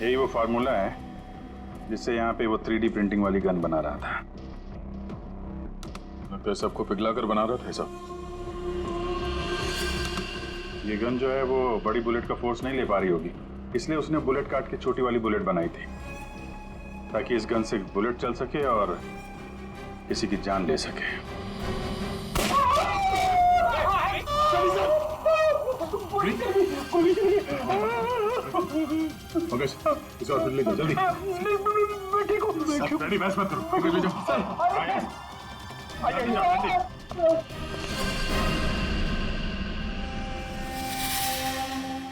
यही वो फार्मूला है जिससे यहाँ पे वो 3D प्रिंटिंग वाली गन बना रहा था। लगता है सबको पिघला कर बना रहा था सब। ये गन जो है वो बड़ी बुलेट का फोर्स नहीं ले पा रही होगी, इसलिए उसने बुलेट काट के छोटी वाली बुलेट बनाई थी, ताकि इस गन से बुलेट चल सके और किसी की जान ले सके। इसे हॉस्पिटल ले जाओ जल्दी। रेडी, बस मत करो, ले जाओ।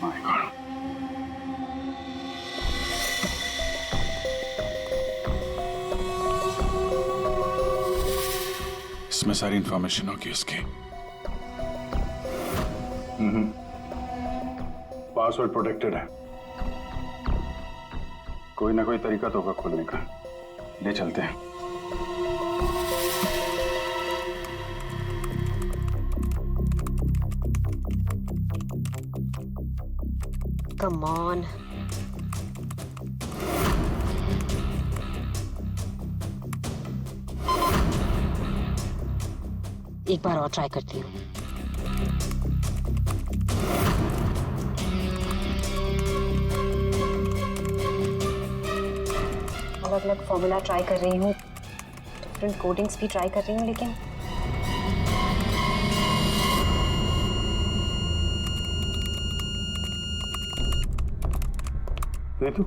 My God. इसमें सारी इंफॉर्मेशन होगी उसकी। पासवर्ड प्रोटेक्टेड है, कोई ना कोई तरीका तो होगा खोलने का। ले चलते हैं। Come on. एक बार और ट्राई करती हूँ। अलग अलग फॉर्मूला ट्राई कर रही हूँ, डिफरेंट कोडिंग्स भी ट्राई कर रही हूँ, लेकिन रितु,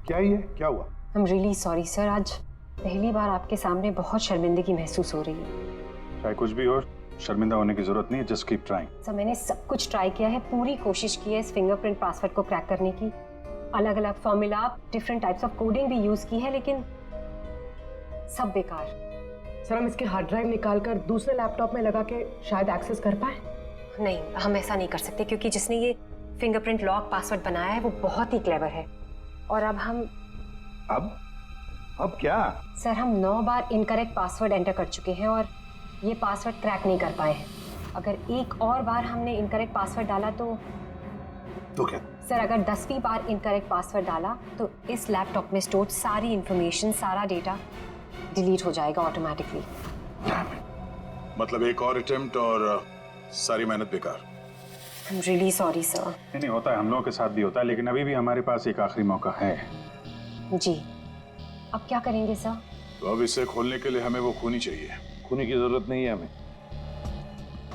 क्या ही है? क्या हुआ? I am really sorry sir, आज पहली बार आपके सामने बहुत शर्मिंदगी महसूस हो रही है। चाहे कुछ भी हो, शर्मिंदा होने की जरूरत नहीं है, जस्ट कीप ट्राइंग। सर मैंने सब कुछ ट्राई किया है, पूरी कोशिश की है इस फिंगरप्रिंट पासवर्ड को क्रैक करने की, अलग अलग formula, different types of coding भी यूज की है, लेकिन सब बेकार। सर हम इसके हार्ड ड्राइव निकाल कर दूसरे लैपटॉप में लगा के शायद एक्सेस कर पाए। नहीं, हम ऐसा नहीं कर सकते, क्योंकि जिसने ये फिंगरप्रिंट लॉक पासवर्ड बनाया है वो बहुत ही क्लेवर है। और अब हम अब क्या? सर हम 9 बार इनकरेक्ट पासवर्ड एंटर कर चुके हैं और ये पासवर्ड क्रैक नहीं कर पाए हैं। अगर एक और बार हमने इनकरेक्ट पासवर्ड डाला तो क्या? सर अगर 10वीं बार इनकरेक्ट पासवर्ड डाला तो इस लैपटॉप में स्टोर्ड सारी इंफॉर्मेशन, सारा डेटा डिलीट हो जाएगा ऑटोमेटिकली। मतलब एक और अटेम्प्ट और सारी मेहनत बेकार। I am really sorry sir. नहीं होता है, हम लोगों के साथ भी होता है, लेकिन अभी भी हमारे पास एक आखिरी मौका है। जी, अब क्या करेंगे सर? तो अब इसे खोलने के लिए हमें वो खूनी चाहिए। खूनी की जरूरत नहीं है हमें,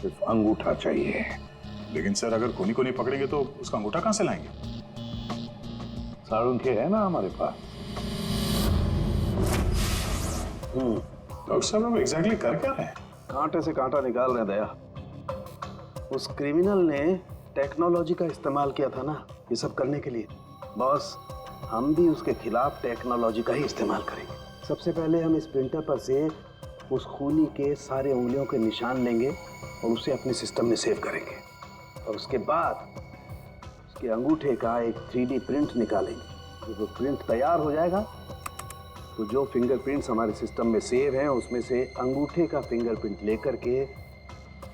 सिर्फ अंगूठा चाहिए। लेकिन सर अगर खूनी को नहीं पकड़ेंगे तो उसका अंगूठा कहां से लाएंगे? साड़ुंखे है ना हमारे पास। डॉक्टर साहब, हम एग्जैक्टली कर क्या रहे हैं? कांटे से कांटा निकाल रहे दया। उस क्रिमिनल ने टेक्नोलॉजी का इस्तेमाल किया था ना ये सब करने के लिए। बॉस, हम भी उसके खिलाफ टेक्नोलॉजी का ही इस्तेमाल करेंगे। सबसे पहले हम इस प्रिंटर पर से उस खूनी के सारे उंगलियों के निशान लेंगे और उसे अपने सिस्टम में सेव करेंगे, और उसके बाद उसके अंगूठे का एक 3D प्रिंट निकालेंगे। जब वो प्रिंट तैयार हो जाएगा तो जो फिंगरप्रिंट्स हमारे सिस्टम में सेव हैं उसमें से अंगूठे का फिंगरप्रिंट लेकर के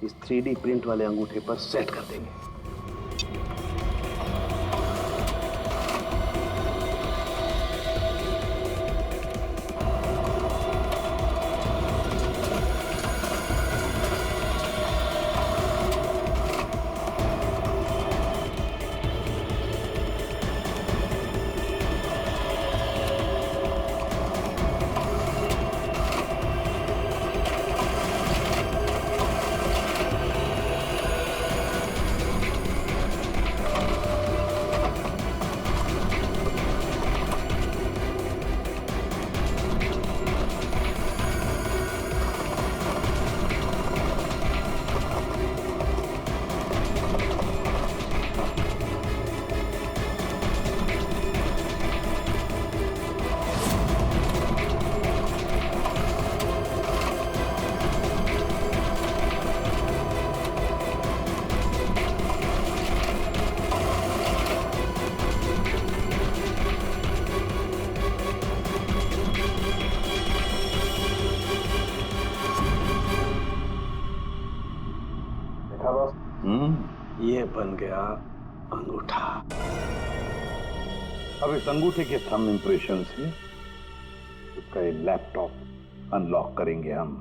इस 3D प्रिंट वाले अंगूठे पर सेट कर देंगे। ये बन गया अंगूठा। अब इस अंगूठे के थंब इंप्रेशन से उसका ये लैपटॉप अनलॉक करेंगे हम।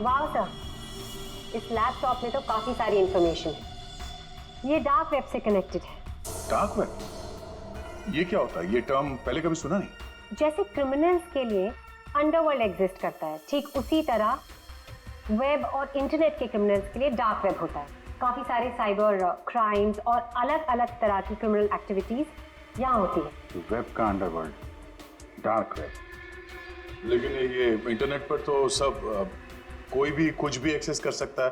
वाह सर, इस लैपटॉप में तो काफी सारी इंफॉर्मेशन है। ये डार्क वेब से कनेक्टेड है। डार्क वेब, ये क्या होता है? ये टर्म पहले कभी सुना नहीं। जैसे क्रिमिनल्स के लिए अंडरवर्ल्ड एग्जिस्ट करता है, ठीक उसी तरह वेब और इंटरनेट के क्रिमिनल्स के लिए डार्क वेब होता है। काफी सारे साइबर क्राइम्स और अलग अलग तरह की क्रिमिनल एक्टिविटीज यहाँ होती है। वेब का अंडरवर्ल्ड, डार्क वेब। लेकिन ये इंटरनेट पर तो सब कोई भी कुछ भी एक्सेस कर सकता है।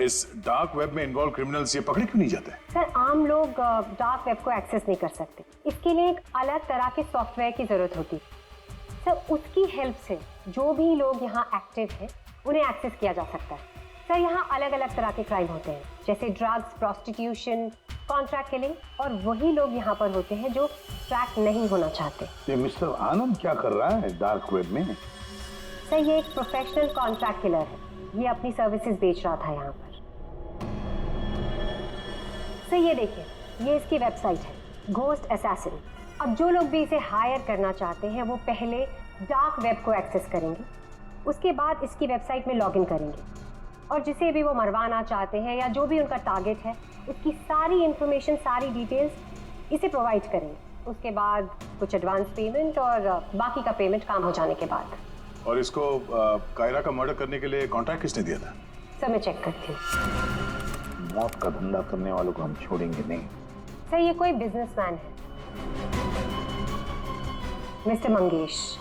इस डार्क वेब में इन्वॉल्व क्रिमिनल्स ये पकड़े क्यों नहीं जाते? सर, आम लोग डार्क वेब को एक्सेस नहीं कर सकते। इसके लिए एक अलग तरह के सॉफ्टवेयर की जरूरत होती है। सर, उसकी हेल्प से जो भी लोग यहाँ एक्टिव हैं उन्हें एक्सेस किया जा सकता है। सर, यहाँ अलग अलग तरह के क्राइम होते हैं, जैसे ड्रग्स, प्रोस्टिट्यूशन, कॉन्ट्रैक्ट किलिंग, और वही लोग यहाँ पर होते हैं जो ट्रैक नहीं होना चाहते। ये मिस्टर आनंद क्या कर रहा है डार्क वेब में? सर, ये एक प्रोफेशनल कॉन्ट्रैक्ट किलर है। ये अपनी सर्विसेज बेच रहा था यहाँ पर। सर, ये देखिए, ये इसकी वेबसाइट है, घोस्ट असैसिन। अब जो लोग भी इसे हायर करना चाहते हैं वो पहले डार्क वेब को एक्सेस करेंगे, उसके बाद इसकी वेबसाइट में लॉगिन करेंगे, और जिसे भी वो मरवाना चाहते हैं या जो भी उनका टारगेट है उसकी सारी इंफॉर्मेशन, सारी डिटेल्स इसे प्रोवाइड करेंगे। उसके बाद कुछ एडवांस पेमेंट और बाकी का पेमेंट काम हो जाने के बाद। और इसको कायरा का मर्डर करने के लिए कॉन्ट्रैक्ट किसने दिया था? सर, मैं चेक करती हूँ। मौत का धंधा करने वालों को हम छोड़ेंगे नहीं। सर, ये कोई बिजनेसमैन है, मिस्टर मंगेश।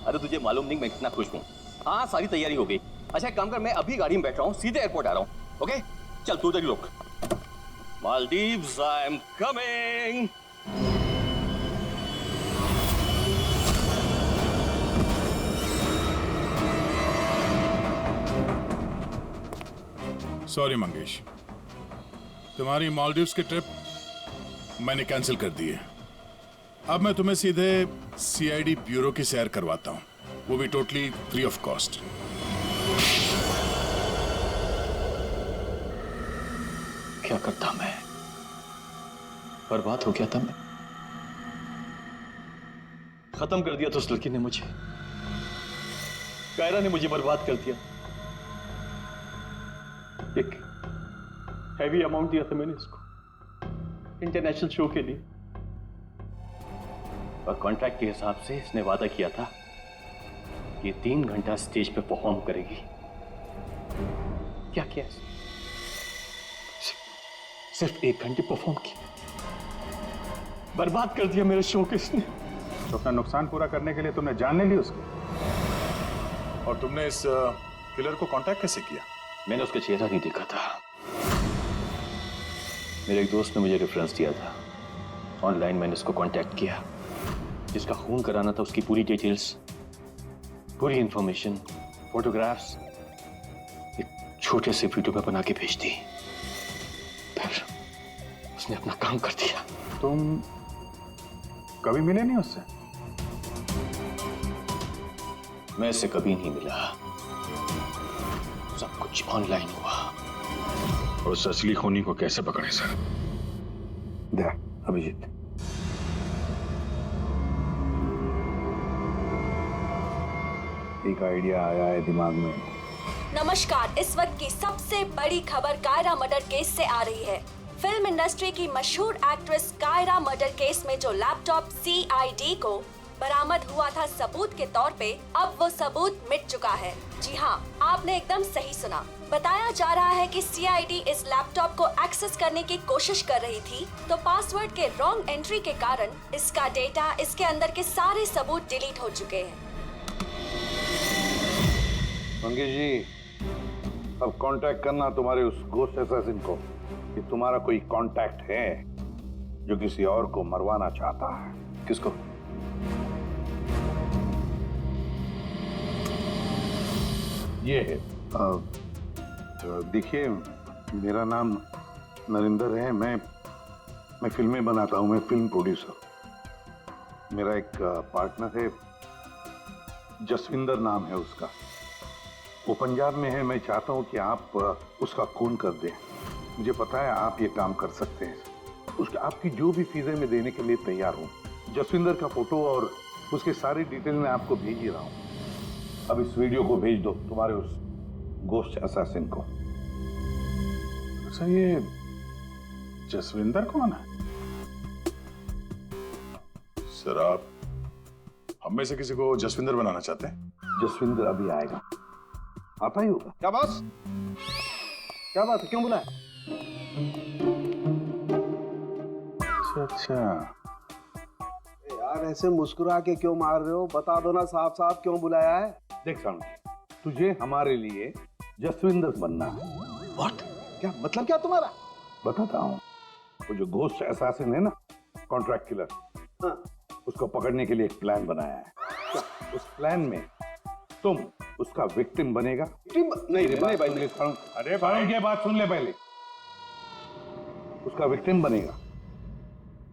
अरे तुझे मालूम नहीं मैं कितना खुश हूँ। हाँ, सारी तैयारी हो गई। अच्छा एक काम कर, मैं अभी गाड़ी में बैठ रहा हूँ, सीधे एयरपोर्ट आ रहा हूँ। ओके चल, तू इधर ही रुक। Maldives, I am coming. Sorry Mangesh, तुम्हारी मालदीव्स की ट्रिप मैंने कैंसिल कर दी है। अब मैं तुम्हें सीधे सीआईडी ब्यूरो की सैर करवाता हूँ, वो भी टोटली फ्री ऑफ कॉस्ट। क्या करता मैं? बर्बाद हो गया था मैं। खत्म कर दिया तो उस लड़की ने मुझे, कायरा ने मुझे बर्बाद कर दिया। एक हैवी अमाउंट दिया था मैंने इसको इंटरनेशनल शो के लिए, और कॉन्ट्रैक्ट के हिसाब से इसने वादा किया था कि 3 घंटा स्टेज पे परफॉर्म करेगी। क्या किया? सिर्फ 1 घंटे परफॉर्म किया, बर्बाद कर दिया मेरे शो के इसने। तो अपना नुकसान पूरा करने के लिए तुमने जान ले ली उसको, और तुमने इस किलर को कांटेक्ट कैसे किया? मैंने उसका चेहरा नहीं देखा था। मेरे एक दोस्त ने मुझे रेफरेंस दिया था, ऑनलाइन मैंने उसको कांटेक्ट किया। जिसका खून कराना था उसकी पूरी डिटेल्स, पूरी इंफॉर्मेशन, फोटोग्राफ्स एक छोटे से वीडियो में बना के भेज दी। फिर उसने अपना काम कर दिया। तुम कभी मिले नहीं उससे? मैं इससे कभी नहीं मिला, सब कुछ ऑनलाइन हुआ। और उस असली खूनी को कैसे पकड़े सर? दे अभिजीत, एक आइडिया आया है दिमाग में। नमस्कार, इस वक्त की सबसे बड़ी खबर कायरा मर्डर केस से आ रही है। फिल्म इंडस्ट्री की मशहूर एक्ट्रेस कायरा मर्डर केस में जो लैपटॉप CID को बरामद हुआ था सबूत के तौर पे, अब वो सबूत मिट चुका है। जी हाँ, आपने एकदम सही सुना। बताया जा रहा है कि CID इस लैपटॉप को एक्सेस करने की कोशिश कर रही थी, तो पासवर्ड के रॉन्ग एंट्री के कारण इसका डेटा, इसके अंदर के सारे सबूत डिलीट हो चुके हैं। मंगेश जी, अब कांटेक्ट करना तुम्हारे उस घोस्ट असैसिन को कि तुम्हारा कोई कांटेक्ट है जो किसी और को मरवाना चाहता है। किसको? ये है। देखिए, मेरा नाम नरेंद्र है, मैं फिल्में बनाता हूँ, मैं फिल्म प्रोड्यूसर। मेरा एक पार्टनर है, जसविंदर नाम है उसका। वो पंजाब में है। मैं चाहता हूँ कि आप उसका खून कर दें। मुझे पता है आप ये काम कर सकते हैं। उसके आपकी जो भी फीसें मैं देने के लिए तैयार हूँ। जसविंदर का फोटो और उसके सारी डिटेल मैं आपको भेज ही रहा हूँ। अब इस वीडियो को भेज दो तुम्हारे उस गोस्ट असैसिन को। अच्छा, ये जसविंदर कौन है? सर, आप हम में से किसी को जसविंदर बनाना चाहते हैं? जसविंदर अभी आएगा, आता ही होगा। क्या बॉस, क्या बात है, क्यों बुलाया? अच्छा, यार ऐसे मुस्कुरा के क्यों मार रहे हो? बता दो ना साफ साफ क्यों बुलाया है। देख साउंड, तुझे हमारे लिए जसविंदर बनना है। व्हाट? क्या मतलब, क्या तुम्हारा? बताता हूँ। वो जो घोस्ट असैसिन है ना, कॉन्ट्रैक्ट किलर, हाँ। उसको पकड़ने के लिए एक प्लान बनाया है। उस प्लान में तुम उसका विक्टिम बनेगा। नहीं भाई, अरे भाई ये बात सुन ले पहले। उसका विक्टिम बनेगा।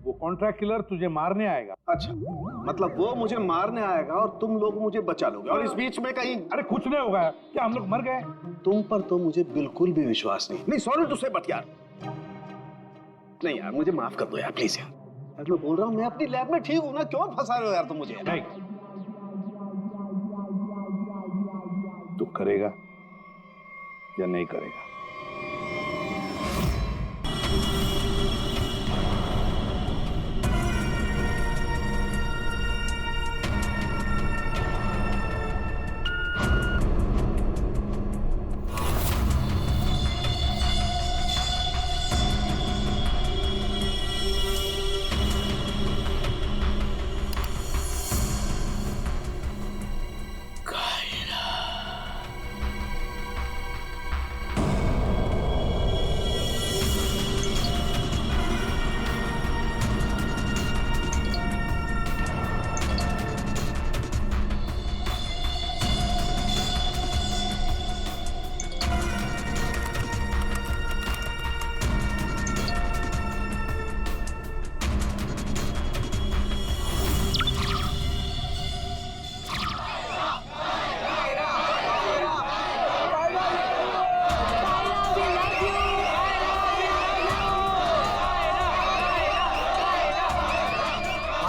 वो कॉन्ट्रैक्ट किलर तुझे मारने आएगा। अच्छा, मतलब वो मुझे मारने आएगा और तुम लोग मुझे बचा लोगे, और इस बीच में कहीं। अरे कुछ नहीं होगा। क्या हम लोग मर गए? तुम पर तो मुझे बिल्कुल भी विश्वास नहीं। नहीं सॉरी टू से, बट यार नहीं यार, मुझे माफ कर दो यार, प्लीज यार। मैं बोल रहा हूँ, मैं अपनी लैब में ठीक हूँ ना, क्यों फंसा रहे हो यार तुम मुझे? नहीं, तू करेगा या नहीं करेगा?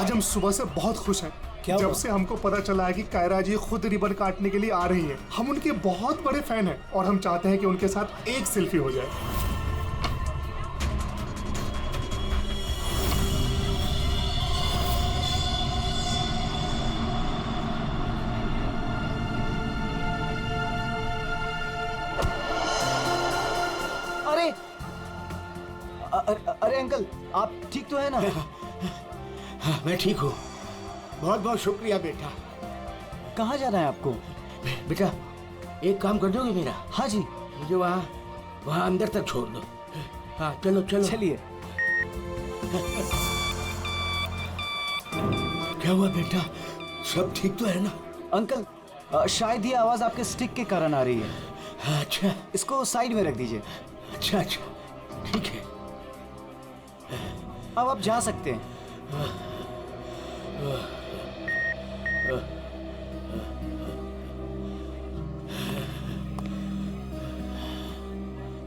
आज हम सुबह से बहुत खुश हैं। जब से हमको पता चला है कि कायरा जी खुद रिबन काटने के लिए आ रही हैं। हम उनके बहुत बड़े फैन हैं और हम चाहते हैं कि उनके साथ एक सेल्फी हो जाए। अरे अंकल, आप ठीक तो है ना? हाँ, मैं ठीक हूँ। बहुत बहुत शुक्रिया बेटा। कहाँ जाना है आपको? बेटा एक काम कर दोगे मेरा? हाँ जी। मुझे वहाँ अंदर तक छोड़ दो। हाँ चलो चलो। चलिए। क्या हुआ बेटा, सब ठीक तो है ना? अंकल, शायद ये आवाज आपके स्टिक के कारण आ रही है। अच्छा, इसको साइड में रख दीजिए। अच्छा अच्छा, ठीक है। अब आप जा सकते हैं।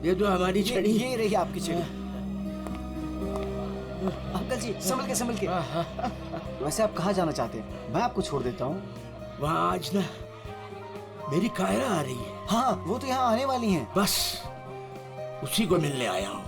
ये तो हमारी छड़ी। ये रही आपकी छड़ी। अंकल जी संभल के। वैसे आप कहाँ जाना चाहते हैं? मैं आपको छोड़ देता हूँ। वहाँ आज ना मेरी कायरा आ रही है। हाँ, वो तो यहाँ आने वाली हैं। बस उसी को मिलने आया हूँ।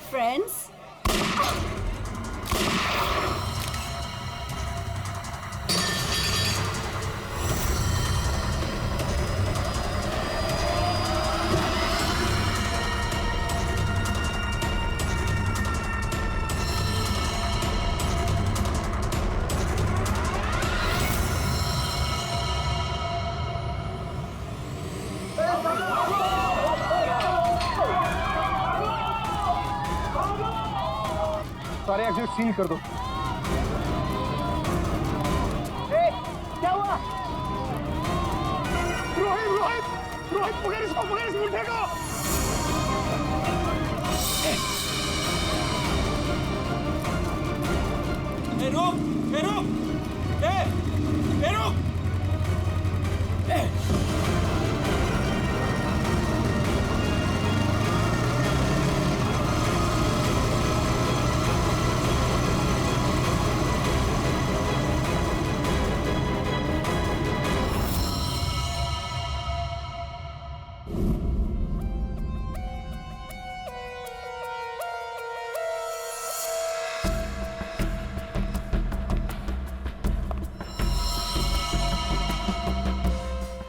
फ्रेंड्स, सारे एग्जिट सील कर दो। क्या हुआ? रोहित रोहित रोहित पकड़ इसको, पकड़ इस मुंडे को। रुक, रुक, रुक।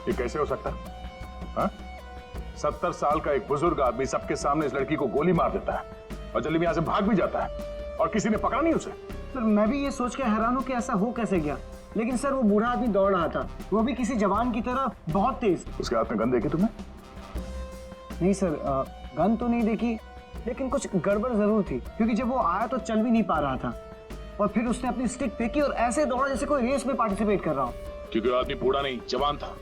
ये कैसे हो सकता? हाँ? 70 साल का एक बुजुर्ग आदमी सबके सामने इस लड़की को गोली मार देता है और जल्दी में यहां से भाग भी जाता है और किसी ने पकड़ा नहीं उसे। सर मैं भी ये सोच के हैरान हूँ कि ऐसा हो कैसे गया, लेकिन सर वो बूढ़ा आदमी दौड़ रहा था, वो भी किसी जवान की तरह बहुत तेज। उसके हाथ में गन देखी तुमने? नहीं सर, गन तो नहीं देखी, लेकिन कुछ गड़बड़ जरूर थी, क्योंकि जब वो आया तो चल भी नहीं पा रहा था और फिर उसने अपनी स्टिक फेंकी और ऐसे दौड़ा जैसे कोई रेस में पार्टिसिपेट कर रहा हो। क्योंकि आदमी बूढ़ा नहीं जवान था।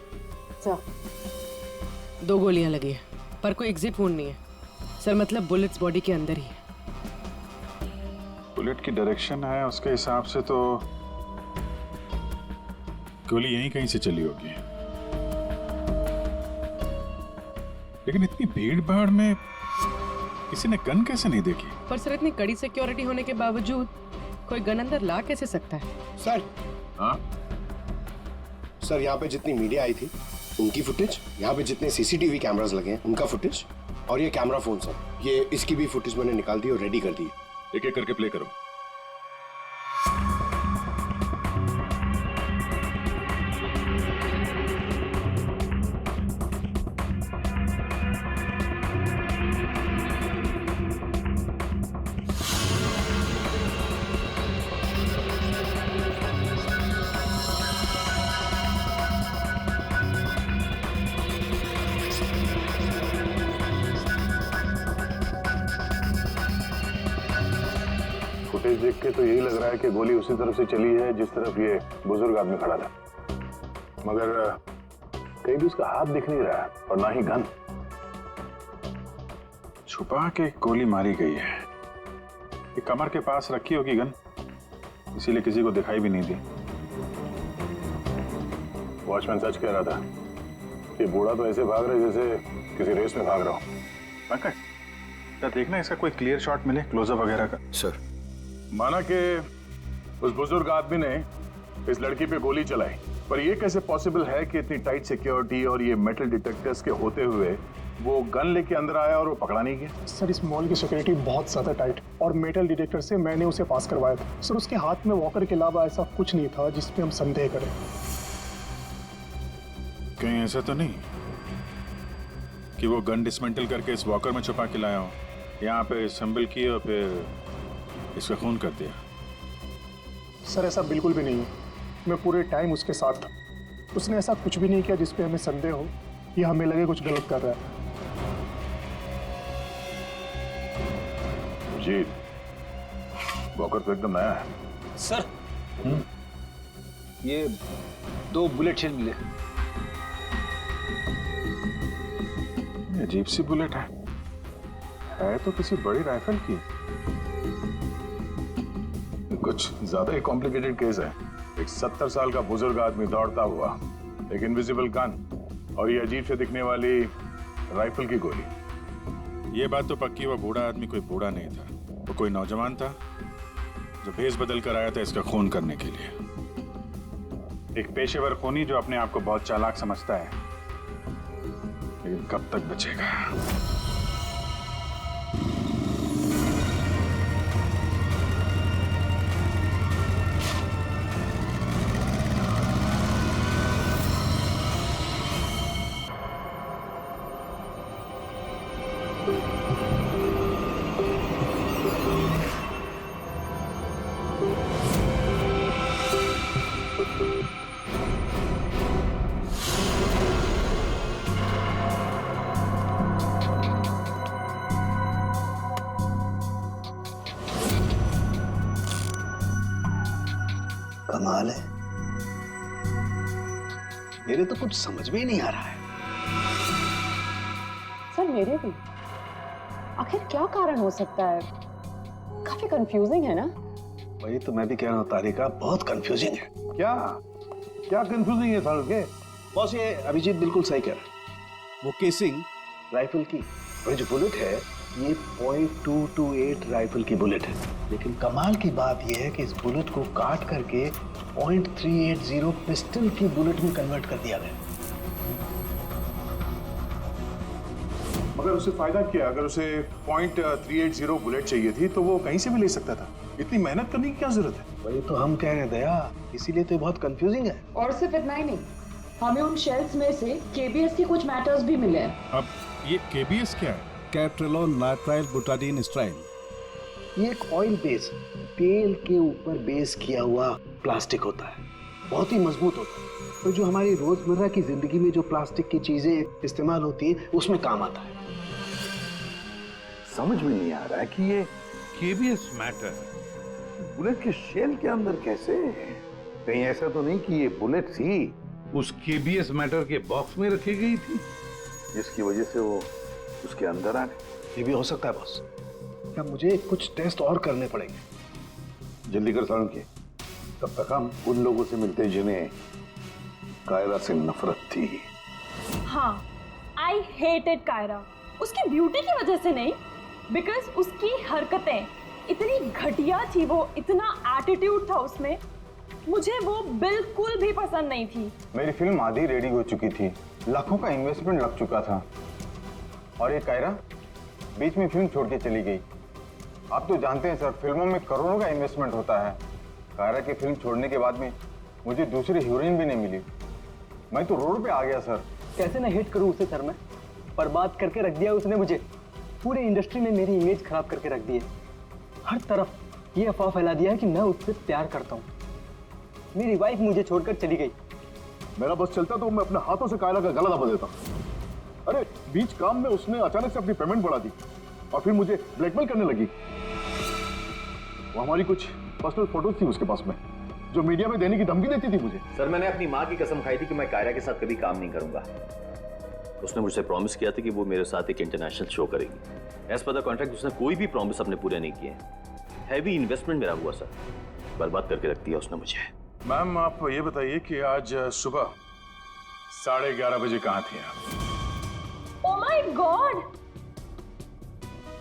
2 गोलियां लगी है पर कोई एग्जिट वुंड नहीं है सर, मतलब बुलेट्स बॉडी के अंदर ही है। बुलेट की डायरेक्शन है उसके हिसाब से तो गोली यहीं कहीं से चली होगी, लेकिन इतनी भीड़ भाड़ में किसी ने गन कैसे नहीं देखी? पर सर इतनी कड़ी सिक्योरिटी होने के बावजूद कोई गन अंदर ला कैसे सकता है? सर, हाँ? सर यहाँ पे जितनी मीडिया आई थी उनकी फुटेज, यहाँ पे जितने सीसीटीवी कैमरास लगे हैं उनका फुटेज, और ये कैमरा फोन सर, ये इसकी भी फुटेज मैंने निकाल दी और रेडी कर दी। एक एक करके प्ले करो। फुटेज देख के तो यही लग रहा है कि गोली उसी तरफ से चली है जिस तरफ ये बुजुर्ग आदमी खड़ा था, मगर कहीं भी उसका हाथ दिख नहीं रहा है और ना ही गन। छुपा के गोली मारी गई है, ये कमर के पास रखी होगी गन, इसीलिए किसी को दिखाई भी नहीं दी। वॉचमैन सच कह रहा था, ये बूढ़ा तो ऐसे भाग रहा है जैसे किसी रेस में भाग रहा हो। पंकज, क्या देखना इसका कोई क्लियर शॉट मिले, क्लोजअप वगैरह का? सर, माना कि उस बुजुर्ग आदमी ने इस लड़की पे गोली चलाई, पर यह कैसे पॉसिबल है कि इतनी टाइट सिक्योरिटी और ये मेटल डिटेक्टर्स के होते हुए वो गन लेके अंदर आया और वो पकड़ा नहीं गया? सर इस मॉल की सिक्योरिटी बहुत ज्यादा टाइट और मेटल डिटेक्टर से मैंने उसे पास करवाया था। सर उसके हाथ में वॉकर के अलावा ऐसा कुछ नहीं था जिसपे हम संदेह करें। कहीं ऐसा तो नहीं कि वो गन डिसमेंटल करके इस वॉकर में छुपा के लाया हो, यहाँ पे असेंबल किया और फिर इसका खून कर दिया? सर ऐसा बिल्कुल भी नहीं है, मैं पूरे टाइम उसके साथ था। उसने ऐसा कुछ भी नहीं किया जिसपे हमें संदेह हो या हमें लगे कुछ गलत कर रहा है। जी, वॉकर तो एकदम नया है, सर ये 2 बुलेट शेल मिले। ये अजीब सी बुलेट है तो किसी बड़ी राइफल की। कुछ ज्यादा ही कॉम्प्लिकेटेड केस है। एक 70 साल का बुजुर्ग आदमी दौड़ता हुआ, एक इनविजिबल गन और ये अजीब से दिखने वाली राइफल की गोली। ये बात तो पक्की, वो बूढ़ा आदमी कोई बूढ़ा नहीं था, वो कोई नौजवान था जो भेष बदल कर आया था इसका खून करने के लिए। एक पेशेवर खूनी जो अपने आप को बहुत चालाक समझता है, लेकिन कब तक बचेगा। कमाल है, मेरे तो कुछ समझ में ही नहीं आ रहा है। सर मेरे भी। आखिर क्या कारण हो सकता है? काफी कंफ्यूजिंग है ना? वही तो मैं भी कह रहा हूँ तारिका, बहुत कंफ्यूजिंग है। क्या क्या कंफ्यूजिंग है साल के? बॉस ये अभिजीत बिल्कुल सही कह रहा है। वो केसिंग राइफल की और जो बुलेट है ये .228 राइफल की बुलेट है, लेकिन कमाल की बात यह है कि इस बुलेट को काट करके .380 पिस्टल की बुलेट में कन्वर्ट कर दिया गया। मगर उसे फायदा क्या? अगर उसे .380 बुलेट चाहिए थी तो वो कहीं से भी ले सकता था। इतनी मेहनत करने की क्या जरूरत है? वही तो हम कह रहे हैं दया, इसीलिए तो बहुत कंफ्यूजिंग है। और सिर्फ इतना ही नहीं, हमें उन शेल्स में से KBS के कुछ मैटर्स भी मिले हैं। अब ये KBS क्या है? कैट्रेलोन नाइट्राइल बुटाडीन स्ट्राइन। ये एक ऑयल बेस, तेल के ऊपर बेस किया हुआ प्लास्टिक होता है, बहुत ही मजबूत होता है। तो जो हमारी रोजमर्रा की जिंदगी में जो प्लास्टिक की चीजें इस्तेमाल होती हैं उसमें काम आता है। समझ में नहीं आ रहा है कि ये केबीएस मैटर बुलेट के शेल के अंदर कैसे? कहीं ऐसा तो नहीं कि ये बुलेट थी उस केबीएस मैटर के बॉक्स में रखी गई थी जिसकी वजह से वो उसके अंदर आ गए? ये भी हो सकता है बॉस। क्या मुझे कुछ टेस्ट और करने पड़ेंगे? जल्दी कर सारुण के, तब तक हम उन लोगों से मिलते जिन्हें कायरा से नफरत थी। हाँ, आई हेटेड कायरा। उसकी ब्यूटी की वजह से नहीं, बिकॉज उसकी हरकतें इतनी घटिया थी, वो इतना एटीट्यूड था उसमें, मुझे वो बिल्कुल भी पसंद नहीं थी। मेरी फिल्म आधी रेडी हो चुकी थी, लाखों का इन्वेस्टमेंट लग चुका था, और ये कायरा बीच में फिल्म छोड़ के चली गई। आप तो जानते हैं सर, फिल्मों में करोड़ों का इन्वेस्टमेंट होता है। कायरा की फिल्म छोड़ने के बाद में मुझे दूसरी हीरोइन भी नहीं मिली। मैं तो रोड पे आ गया सर। कैसे ना हिट करूं उसे सर मैं? बर्बाद करके रख दिया उसने मुझे। पूरे इंडस्ट्री में मेरी इमेज खराब करके रख दी है। हर तरफ ये अफवाह फैला दिया है कि मैं उससे प्यार करता हूँ। मेरी वाइफ मुझे छोड़कर चली गई। मेरा बस चलता तो मैं अपने हाथों से कायरा का गला दबा देता। अरे बीच काम में उसने अचानक से अपनी पेमेंट बढ़ा दी और फिर मुझे ब्लैकमेल करने लगी। वो हमारी कुछ पर्सनल फोटोज थी उसके पास में जो मीडिया में देने की धमकी देती थी मुझे। सर मैंने अपनी माँ की कसम खाई थी कि मैं कायरा के साथ कभी काम नहीं करूंगा। उसने मुझसे प्रॉमिस किया था कि वो मेरे साथ एक इंटरनेशनल शो करेगी। एज पर द कॉन्ट्रैक्ट उसने कोई भी प्रॉमिस अपने पूरे नहीं किए। हैवी इन्वेस्टमेंट मेरा हुआ सर, बर्बाद करके रख दिया उसने मुझे। मैम आप ये बताइए कि आज सुबह 11:30 बजे कहाँ थे आप? ओह माय गॉड,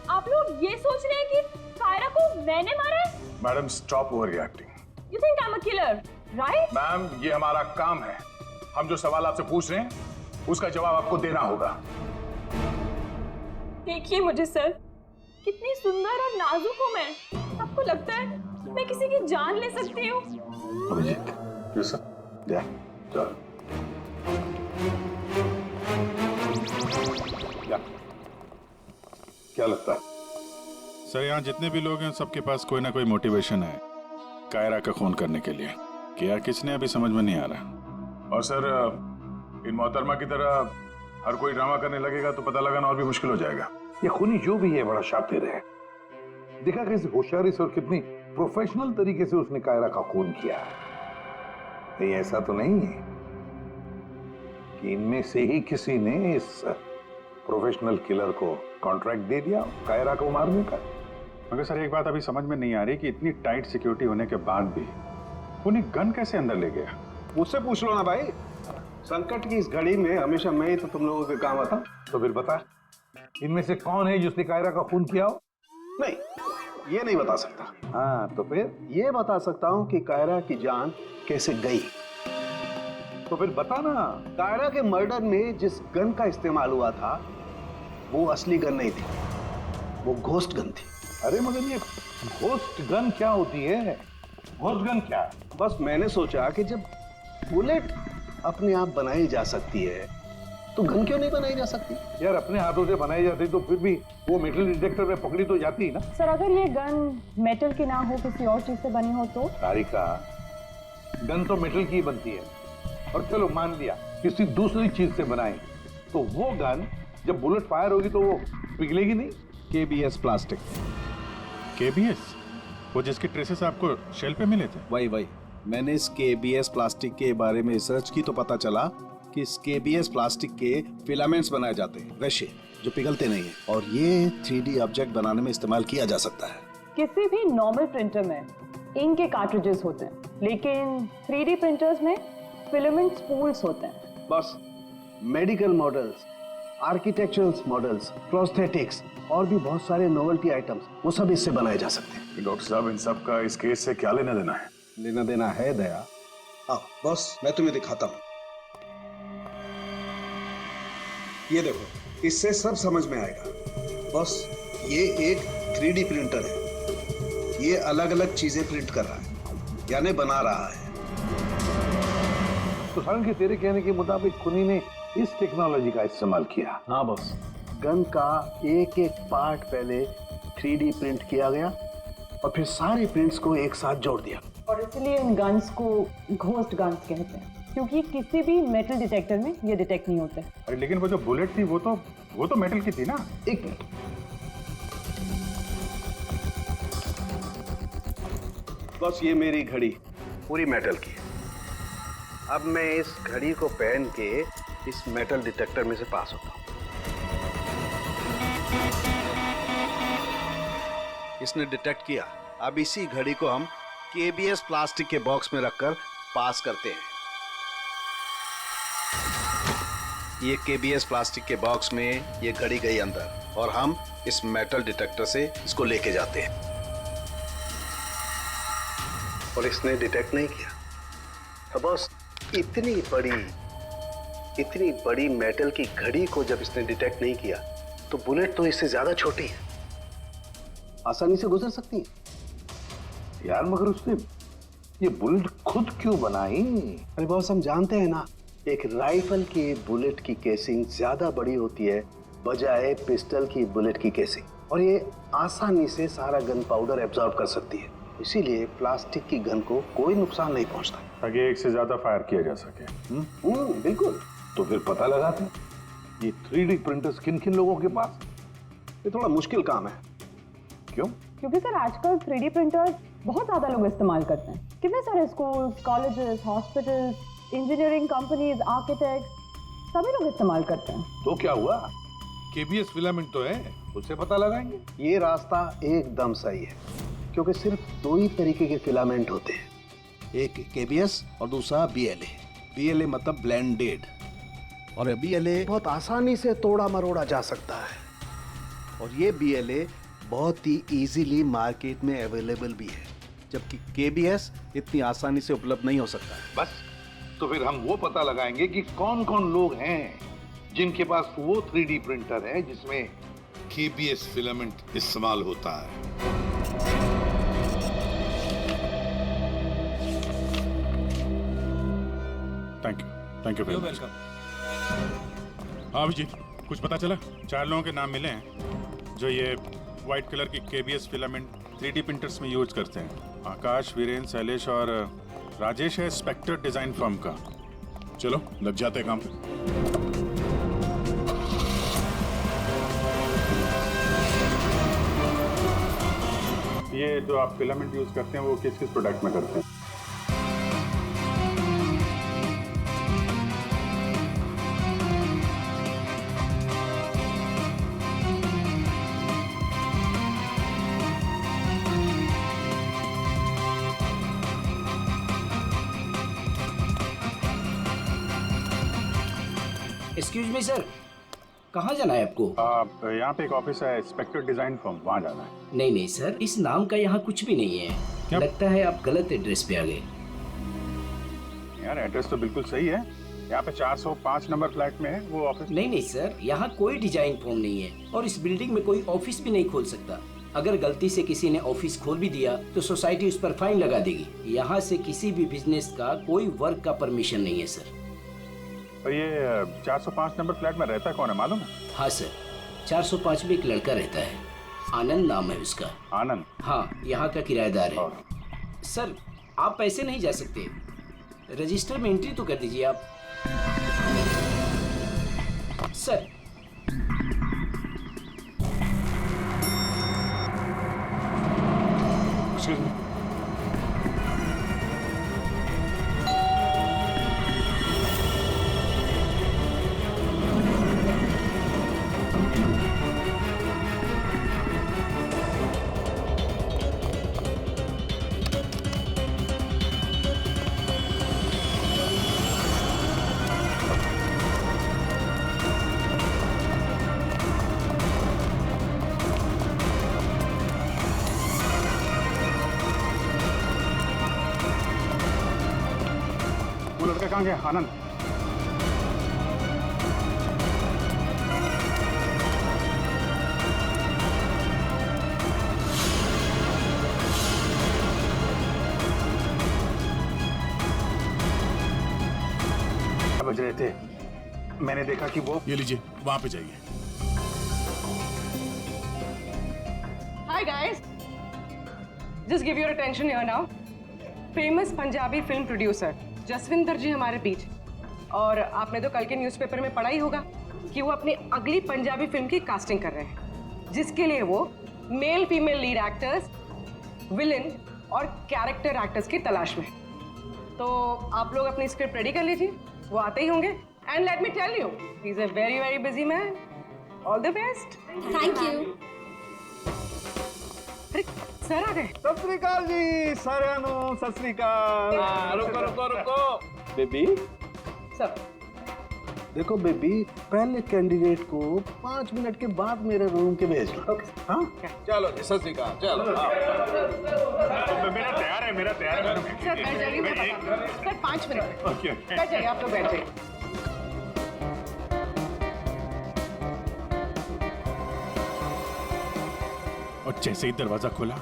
आप लोग ये सोच रहे हैं कि कायरा को मैंने मारा है? Madam stop over reacting. You think I am a killer, right? Ma'am ये हमारा काम है, हम जो सवाल आपसे पूछ रहे हैं उसका जवाब आपको देना होगा। देखिए मुझे सर, कितनी सुंदर और नाजुक हूँ मैं। आपको लगता है मैं किसी की जान ले सकती हूँ? अभिजीत, जा चल। क्या लगता है सर, यहाँ जितने भी लोग हैं सबके पास कोई ना कोई मोटिवेशन है कायरा का खून करने के लिए। क्या किसने अभी समझ में नहीं आ रहा। और सर इन मोहतरमा की तरह हर कोई ड्रामा करने लगेगा तो पता लगाना और भी मुश्किल हो जाएगा। ये खूनी जो भी है बड़ा शातिर है। देखा कैसे होशियारी से और कितनी प्रोफेशनल तरीके से उसने कायरा का खून किया है। कहीं ऐसा तो नहीं है कि इनमें से ही किसी ने इस प्रोफेशनल किलर को कॉन्ट्रैक्ट दे दिया कायरा को मारने का? मगर सर एक बात अभी समझ में नहीं आ रही कि इतनी टाइट सिक्योरिटी होने के बाद भी उन्हें गन कैसे अंदर ले गया। मुझसे पूछ लो ना भाई, संकट की इस घड़ी में हमेशा मैं ही तो तुम लोगों के काम आता। तो फिर बता, इनमें से कौन है जिसने कायरा का खून किया हो? नहीं, ये नहीं बता सकता। हाँ तो फिर? ये बता सकता हूँ कि कायरा की जान कैसे गई। तो फिर बता ना। कायरा के मर्डर में जिस गन का इस्तेमाल हुआ था वो असली गन नहीं थी, वो घोस्ट गन थी। अरे मगर ये घोस्ट गन क्या होती है? घोस्ट गन क्या? बस मैंने सोचा कि जब बुलेट अपने आप बनाई जा सकती है तो गन क्यों नहीं बनाई जा सकती? यार अपने हाथों से बनाई जाती तो फिर भी वो मेटल डिटेक्टर में पकड़ी तो जाती ना। सर अगर ये गन मेटल की ना हो, किसी और चीज से बनी हो तो? सारिका, गन तो मेटल की बनती है, और चलो मान लिया किसी दूसरी चीज से बनाई, तो वो गन जब बुलेट फायर होगी तो वो पिघलेगी नहीं। KBS plastic. KBS? वो जिसके ट्रेसेस आपको शेल पे मिले थे? वही मैंने इस KBS प्लास्टिक के बारे में रिसर्च की तो पता चला कि इस KBS प्लास्टिक के फिलामेंट्स बनाए जाते हैं, वैसे जो पिघलते नहीं है, और ये 3D ऑब्जेक्ट बनाने में इस्तेमाल किया जा सकता है। किसी भी नॉर्मल प्रिंटर में इंक के कार्ट्रिजेस होते हैं, लेकिन 3D प्रिंटर्स में फिलामेंट स्पूल्स होते हैं। बस medical models, architectural models, prosthetics और भी बहुत सारे नोवेल्टी आइटम्स, वो सब इससे बनाए जा सकते हैं। डॉक्टर साहब इन सब का इस केस से क्या लेना देना है? लेना देना है दया। आओ बॉस, मैं तुम्हें दिखाता हूँ। ये देखो, इससे सब समझ में आएगा। बॉस ये एक 3D प्रिंटर है, ये अलग अलग चीजें प्रिंट कर रहा है, यानी बना रहा है। तो सारंग के तेरे कहने के मुताबिक खुनी ने इस टेक्नोलॉजी का इस्तेमाल किया? हाँ बॉस। गन का एक एक पार्ट पहले 3D प्रिंट किया गया और फिर सारे प्रिंट्स को एक साथ जोड़ दिया। और इसलिए इन गन्स को घोस्ट गन्स कहते हैं, क्योंकि किसी भी मेटल डिटेक्टर में ये डिटेक्ट नहीं होते। अरे लेकिन वो जो बुलेट थी वो तो मेटल की थी ना। एक मिनट, बस ये मेरी घड़ी पूरी मेटल की है। अब मैं इस घड़ी को पहन के इस मेटल डिटेक्टर में से पास होता हूं। इसने डिटेक्ट किया। अब इसी घड़ी को हम KBS प्लास्टिक के बॉक्स में रखकर पास करते हैं। ये KBS प्लास्टिक के बॉक्स में ये घड़ी गई अंदर, और हम इस मेटल डिटेक्टर से इसको लेके जाते हैं, और इसने डिटेक्ट नहीं किया। तो बस इतनी बड़ी मेटल की घड़ी को जब इसने डिटेक्ट नहीं किया तो बुलेट तो इससे ज्यादा छोटी है, आसानी से गुजर सकती है। यार मगर उसने ये बुलेट खुद क्यों बनाई? अरे बॉस, हम जानते हैं ना, एक राइफल की बुलेट की केसिंग ज्यादा बड़ी होती है बजाय पिस्टल की बुलेट की केसिंग, और ये आसानी से सारा गन पाउडर एब्जॉर्ब कर सकती है। इसीलिए प्लास्टिक की गन को कोई नुकसान नहीं पहुंचता, ताकि एक से ज्यादा फायर किया जा सके। बिल्कुल। तो फिर पता लगाते ये 3D प्रिंटर्स किन किन लोगों के पास? ये थोड़ा मुश्किल काम है। क्यों? क्योंकि सर आजकल 3D प्रिंटर्स बहुत ज्यादा लोग इस्तेमाल करते हैं। कितने सारे schools, colleges, hospitals, engineering companies, architects, सभी लोग इस्तेमाल करते हैं। तो क्या हुआ? KBS फिलामेंट तो है, उससे पता लगाएंगे। ये रास्ता एकदम सही है, क्योंकि सिर्फ दो ही तरीके के फिलामेंट होते हैं, एक KBS और दूसरा BLA। BLA मतलब ब्लेंडेड, और BLA बहुत आसानी से तोड़ा मरोड़ा जा सकता है, और ये BLA बहुत ही इजीली मार्केट में अवेलेबल भी है, जबकि KBS इतनी आसानी से उपलब्ध नहीं हो सकता है। बस तो फिर हम वो पता लगाएंगे कि कौन कौन लोग हैं जिनके पास वो 3D प्रिंटर है जिसमें KBS फिलामेंट इस्तेमाल होता है। Thank you very much. हाँ अभिजीत, कुछ पता चला? 4 लोगों के नाम मिले हैं जो ये व्हाइट कलर की KBS फिलामेंट 3D प्रिंटर्स में यूज करते हैं। आकाश, वीरेन, शैलेश और राजेश है स्पेक्टर डिजाइन फर्म का। चलो लग जाते हैं काम पे। ये ये जो आप फिलामेंट यूज करते हैं वो किस किस प्रोडक्ट में करते हैं? एक्सक्यूज मी सर, कहाँ जाना है आपको? यहाँ पे एक ऑफिस है, स्पेक्टर डिजाइन फर्म, वहाँ जाना है। नहीं नहीं सर, इस नाम का यहाँ कुछ भी नहीं है। क्या? लगता है आप गलत एड्रेस पे आ गए। यार एड्रेस तो बिल्कुल सही है, यहाँ पे 405 नंबर फ्लैट में है वो ऑफिस। नहीं नहीं सर, यहाँ कोई डिजाइन फॉर्म नहीं है और इस बिल्डिंग में कोई ऑफिस भी नहीं खोल सकता। अगर गलती से किसी ने ऑफिस खोल भी दिया तो सोसाइटी उस पर फाइन लगा देगी। यहाँ से किसी भी बिजनेस का कोई वर्क का परमिशन नहीं है सर। और ये 405 नंबर फ्लैट में रहता कौन है मालूम है? हाँ सर, 405 में एक लड़का रहता है, आनंद नाम है उसका। आनंद? हाँ, यहाँ का किराएदार है। सर आप ऐसे नहीं जा सकते, रजिस्टर में एंट्री तो कर दीजिए आप। सर एक्सक्यूज मी, वो लड़का कहाँ गया? आनंद? बज रहे थे, मैंने देखा कि वो, ये लीजिए, वहां पे जाइए। Hi guys, just give your attention here now. Famous Punjabi film producer Jaswinder ji हमारे बीच, और आपने तो कल के न्यूज़पेपर में पढ़ा ही होगा कि वो अपनी अगली पंजाबी फिल्म की कास्टिंग कर रहे हैं, जिसके लिए वो male female lead actors, villain और कैरेक्टर एक्टर्स की तलाश में। तो आप लोग अपनी स्क्रिप्ट रेडी कर लीजिए, वो आते ही होंगे। And let me tell you, he is a very very busy man. All the best. Thank you. Sir आ गए। सत श्री अकाल जी साਰਿਆਂ ਨੂੰ, सत श्री अकाल। रुको रुको रुको बेबी। सर देखो बेबी, पहले कैंडिडेट को 5 मिनट के बाद मेरे रूम के भेज लो। हाँ चलो जी, सत श्री अकाल। चलो मेरा तैयार है, मेरा तैयार है। सर बैठ जाइए, मैं बताता हूँ। सर 5 मिनट में बैठ जाइए, आप लोग बैठ जाइए। और जैसे ही दरवाजा खुला,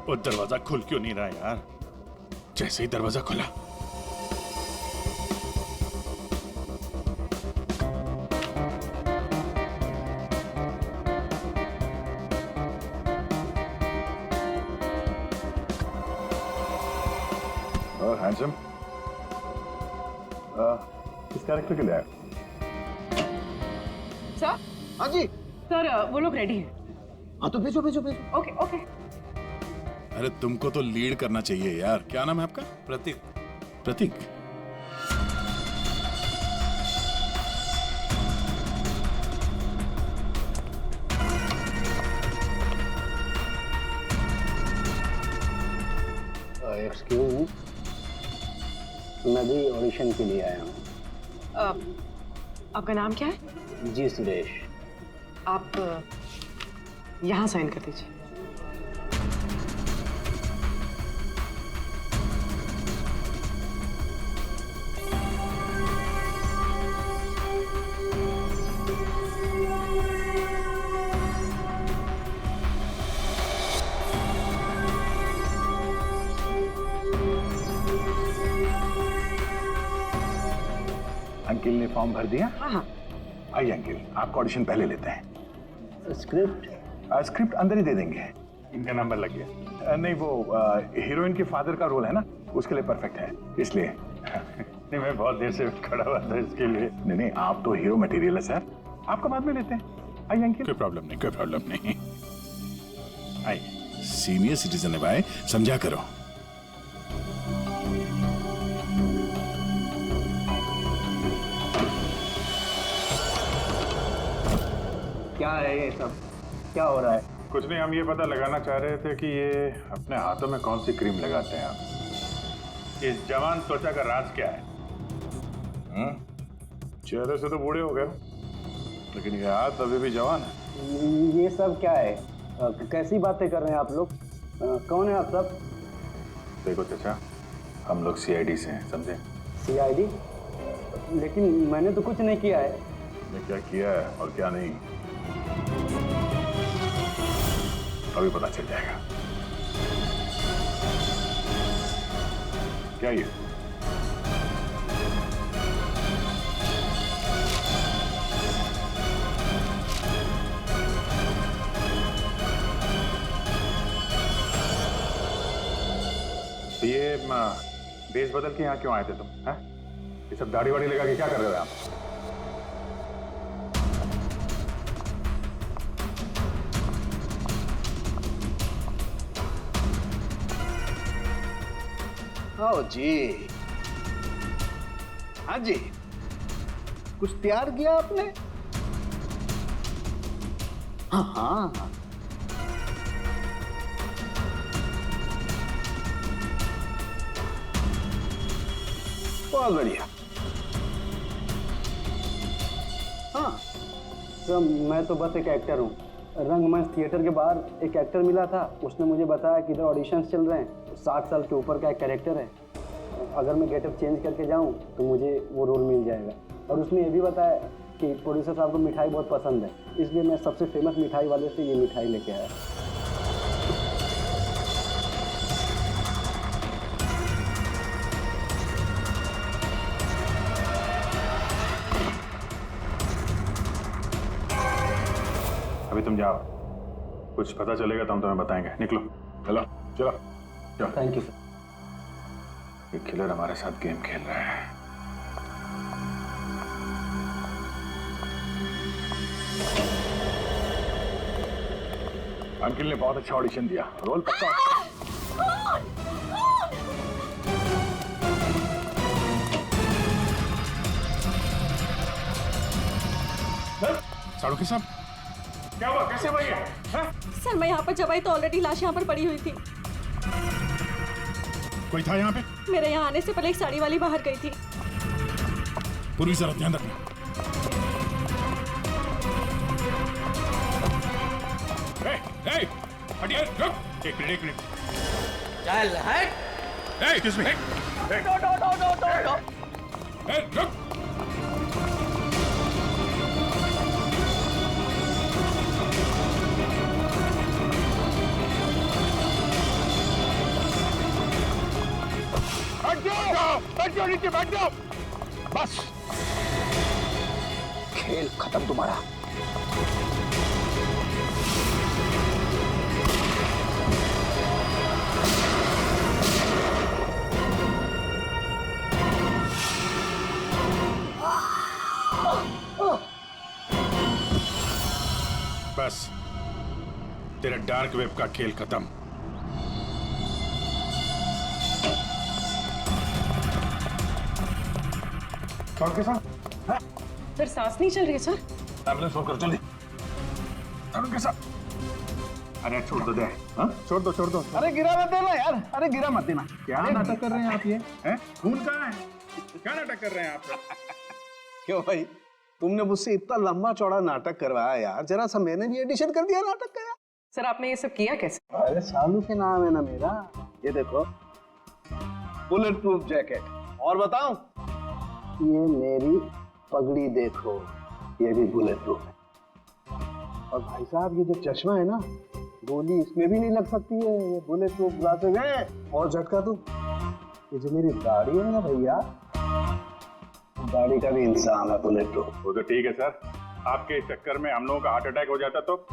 और दरवाजा खुल क्यों नहीं रहा यार? जैसे ही दरवाजा खुला, हैंडसम, किस कैरेक्टर के लिए आया? सर? हाँ जी सर, वो लोग रेडी हैं। हाँ तो भेजो भेजो भेजो। Okay okay. अरे तुमको तो लीड करना चाहिए यार। क्या नाम है आपका? प्रतीक। प्रतीक? एक्सक्यूज मी, मैं भी ऑडिशन के लिए आया हूँ। आपका नाम क्या है? जी सुरेश। आप यहाँ साइन कर दीजिए। अंकिल ने फॉर्म भर दिया? हाँ हाँ। आइए अंकिल, आपका ऑडिशन पहले लेते हैं। स्क्रिप्ट? स्क्रिप्ट अंदर ही दे देंगे। इनका नंबर लग गया। नहीं, वो हीरोइन के फादर का रोल है ना, उसके लिए परफेक्ट है, इसलिए। नहीं, मैं बहुत देर से खड़ा हुआ था इसके लिए। नहीं नहीं, आप तो हीरो मटेरियल है सर, आपका बाद में लेते हैं। आइए अंकिल। कोई प्रॉब्लम नहीं, कोई प्रॉब्लम नहीं। आइए। सीनियर सिटीजन है भाई, समझा करो। क्या है ये सब, क्या हो रहा है? कुछ नहीं, हम ये पता लगाना चाह रहे थे कि ये अपने हाथों में कौन सी क्रीम लगाते हैं आप। इस जवान त्वचा का राज क्या है? चेहरे से तो बूढ़े हो गए, लेकिन ये हाथ अभी भी जवान है। ये सब क्या है? कैसी बातें कर रहे हैं आप लोग? कौन है आप सब? देखो चाचा, हम लोग सीआईडी से हैं, समझे? सीआईडी? लेकिन मैंने तो कुछ नहीं किया है। मैं क्या किया है और क्या नहीं, अभी पता चल जाएगा। क्या ये? ये बेस बदल के यहाँ क्यों आए थे तुम? हैं? ये सब दाढ़ी वाड़ी लगा के क्या कर रहे थे आप? ओ जी, हाँ जी, कुछ तैयार किया आपने? हाँ हाँ, बहुत बढ़िया। हाँ, तो मैं तो बस एक एक्टर हूँ। रंगमंच थिएटर के बाहर एक एक्टर मिला था, उसने मुझे बताया कि इधर ऑडिशंस चल रहे हैं। 60 साल के ऊपर का एक कैरेक्टर है, अगर मैं गेटअप चेंज करके जाऊँ तो मुझे वो रोल मिल जाएगा। और उसने ये भी बताया कि प्रोड्यूसर साहब को मिठाई बहुत पसंद है, इसलिए मैं सबसे फेमस मिठाई वाले से ये मिठाई लेके आया। अभी तुम जाओ, कुछ पता चलेगा तो हम तुम्हें बताएंगे। निकलो, चलो चलो चलो। Thank you sir. ये किलर हमारे साथ गेम खेल रहा है। अंकिल ने बहुत अच्छा ऑडिशन दिया, रोल पक्का। साड़ू के साहब, क्या हुआ? कैसे हुआ ये? सर मैं यहाँ पर जब आई तो ऑलरेडी लाश यहाँ पर पड़ी हुई थी। कोई था यहाँ पे? मेरे यहाँ आने से पहले एक साड़ी वाली बाहर गई थी। पूर्वी जरा ध्यान रखना। हटिए, रुक। एक मिनट। चल हट। Excuse me. रुक। बैठ जाओ नीचे, बैठ जाओ। बस, खेल खत्म तुम्हारा। बस, तेरा डार्क वेब का खेल खत्म। कौन के साथ? सर सांस नहीं चल रही है सर। एम्बुलेंस फोन करो जल्दी। कौन के साथ? अरे छोड़ दो दे। हाँ? छोड़ दो। अरे गिरा मत देना यार, अरे गिरा मत देना। क्या नाटक कर रहे हैं आप ये? हैं? खून कहाँ है? क्या नाटक कर रहे हैं आप? क्यों भाई, तुमने मुझसे इतना लंबा चौड़ा नाटक करवाया यार, जरा सा मैंने भी एडिशन कर दिया नाटक का यार। सर आपने ये सब किया कैसे? अरे सालू के नाम है ना मेरा। ये देखो, बुलेट प्रूफ जैकेट। और बताऊं, ये मेरी पगड़ी देखो, ये भी बुलेट प्रूफ है। और भाई साहब ये जो चश्मा है ना, गोली इसमें भी नहीं लग सकती है, ये बुलेट प्रूफ ग्लासेस है। और झटका तू, ये जो मेरी दाढ़ी है ना भैया, दाढ़ी का भी इंसान है बुलेट प्रूफ। वो तो ठीक है सर, आपके चक्कर में हम लोगों का हार्ट अटैक हो जाता तो